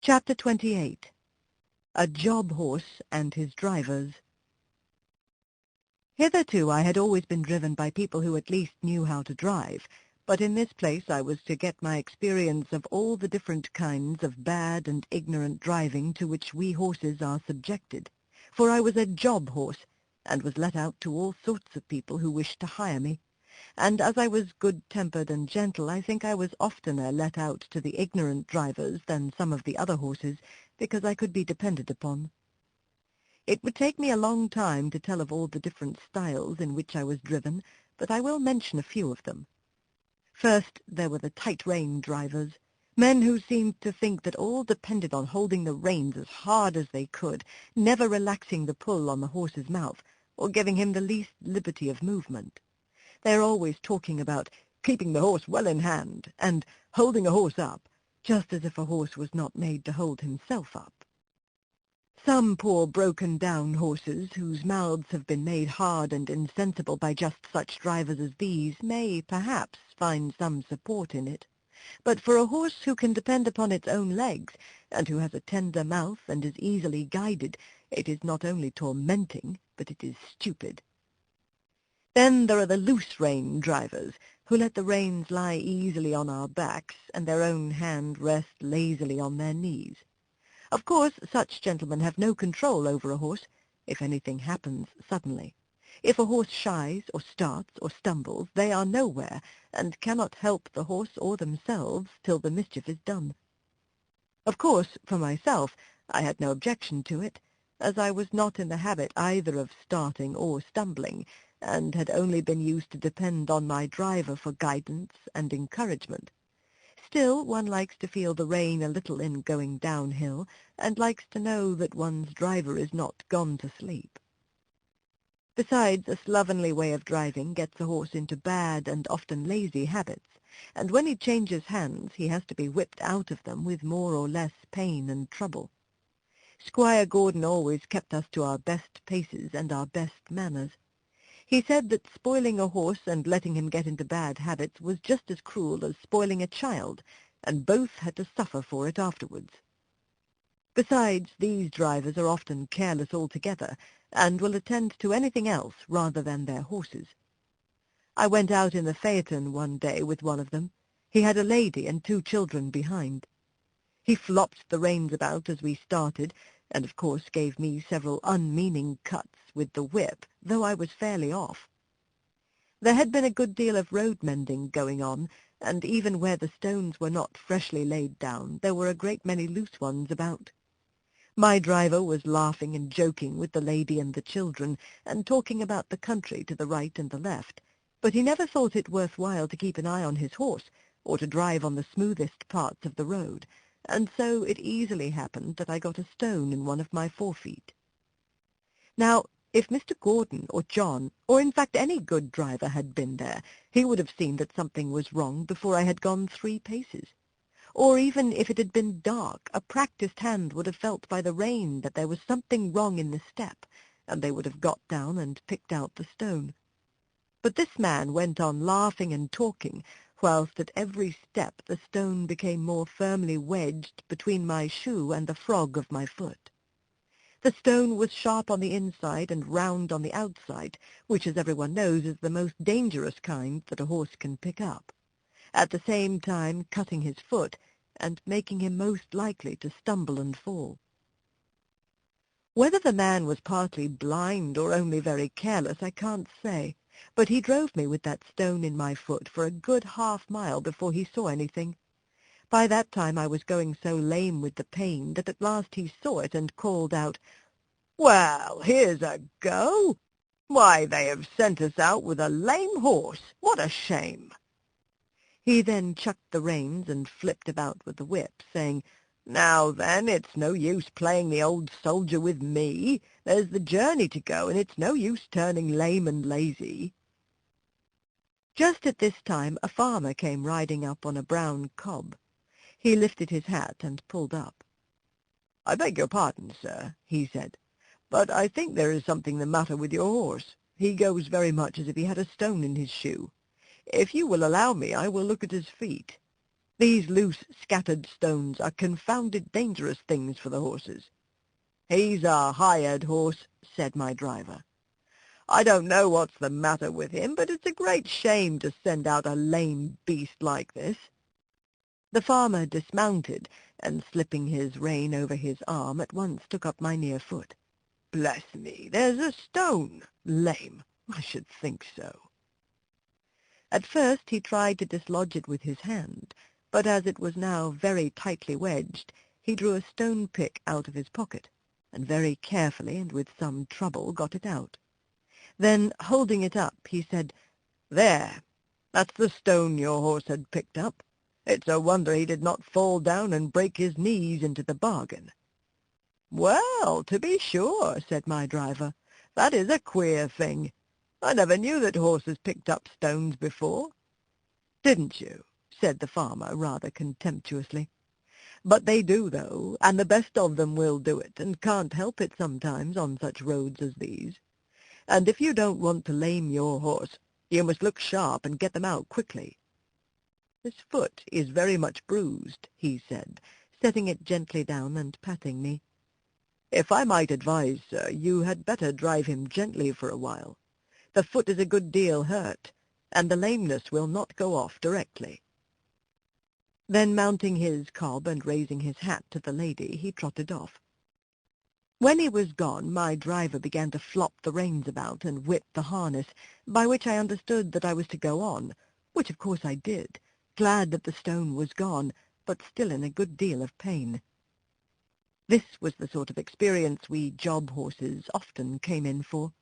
Chapter 28. A Job Horse and His Drivers. Hitherto I had always been driven by people who at least knew how to drive, but in this place I was to get my experience of all the different kinds of bad and ignorant driving to which we horses are subjected, for I was a job horse, and was let out to all sorts of people who wished to hire me. And as I was good-tempered and gentle, I think I was oftener let out to the ignorant drivers than some of the other horses, because I could be depended upon. It would take me a long time to tell of all the different styles in which I was driven, but I will mention a few of them. First, there were the tight-rein drivers, men who seemed to think that all depended on holding the reins as hard as they could, never relaxing the pull on the horse's mouth, or giving him the least liberty of movement. They are always talking about keeping the horse well in hand, and holding a horse up, just as if a horse was not made to hold himself up. Some poor broken-down horses, whose mouths have been made hard and insensible by just such drivers as these, may, perhaps, find some support in it. But for a horse who can depend upon its own legs, and who has a tender mouth and is easily guided, it is not only tormenting, but it is stupid. Then there are the loose-rein drivers, who let the reins lie easily on our backs, and their own hand rest lazily on their knees. Of course, such gentlemen have no control over a horse, if anything happens suddenly. If a horse shies, or starts, or stumbles, they are nowhere, and cannot help the horse or themselves till the mischief is done. Of course, for myself, I had no objection to it, as I was not in the habit either of starting or stumbling, and had only been used to depend on my driver for guidance and encouragement. Still, one likes to feel the rein a little in going downhill, and likes to know that one's driver is not gone to sleep. Besides, a slovenly way of driving gets a horse into bad and often lazy habits, and when he changes hands he has to be whipped out of them with more or less pain and trouble. Squire Gordon always kept us to our best paces and our best manners. He said that spoiling a horse and letting him get into bad habits was just as cruel as spoiling a child, and both had to suffer for it afterwards. Besides, these drivers are often careless altogether, and will attend to anything else rather than their horses. I went out in the phaeton one day with one of them. He had a lady and 2 children behind. He flopped the reins about as we started, and of course gave me several unmeaning cuts with the whip, though I was fairly off. There had been a good deal of road-mending going on, and even where the stones were not freshly laid down, there were a great many loose ones about. My driver was laughing and joking with the lady and the children, and talking about the country to the right and the left, but he never thought it worth while to keep an eye on his horse, or to drive on the smoothest parts of the road, and so it easily happened that I got a stone in one of my forefeet. Now, if Mr. Gordon or John, or in fact any good driver had been there, he would have seen that something was wrong before I had gone 3 paces. Or even if it had been dark, a practised hand would have felt by the rein that there was something wrong in the step, and they would have got down and picked out the stone. But this man went on laughing and talking, whilst at every step the stone became more firmly wedged between my shoe and the frog of my foot. The stone was sharp on the inside and round on the outside, which, as everyone knows, is the most dangerous kind that a horse can pick up, at the same time cutting his foot and making him most likely to stumble and fall. Whether the man was partly blind or only very careless, I can't say, but he drove me with that stone in my foot for a good half-mile before he saw anything. By that time I was going so lame with the pain that at last he saw it and called out, "Well, here's a go! Why, they have sent us out with a lame horse! What a shame!" He then chucked the reins and flipped about with the whip, saying, "Now then, it's no use playing the old soldier with me. There's the journey to go, and it's no use turning lame and lazy." Just at this time a farmer came riding up on a brown cob. He lifted his hat and pulled up. "I beg your pardon, sir," he said, "but I think there is something the matter with your horse. He goes very much as if he had a stone in his shoe. If you will allow me, I will look at his feet." These loose, scattered stones are confounded dangerous things for the horses. He's a hired horse, said my driver. I don't know what's the matter with him, but it's a great shame to send out a lame beast like this. The farmer dismounted, and slipping his rein over his arm, at once took up my near foot. Bless me, there's a stone. Lame. I should think so. At first he tried to dislodge it with his hand, but as it was now very tightly wedged, he drew a stone pick out of his pocket, and very carefully and with some trouble got it out. Then, holding it up, he said, There, that's the stone your horse had picked up. It's a wonder he did not fall down and break his knees into the bargain. Well, to be sure, said my driver. That is a queer thing. I never knew that horses picked up stones before. Didn't you? Said the farmer, rather contemptuously. But they do, though, and the best of them will do it, and can't help it sometimes on such roads as these. And if you don't want to lame your horse, you must look sharp and get them out quickly. His foot is very much bruised, he said, setting it gently down and patting me. If I might advise, sir, you had better drive him gently for a while. The foot is a good deal hurt, and the lameness will not go off directly. Then mounting his cob and raising his hat to the lady, he trotted off. When he was gone, my driver began to flop the reins about and whip the harness, by which I understood that I was to go on, which of course I did, glad that the stone was gone, but still in a good deal of pain. This was the sort of experience we job horses often came in for.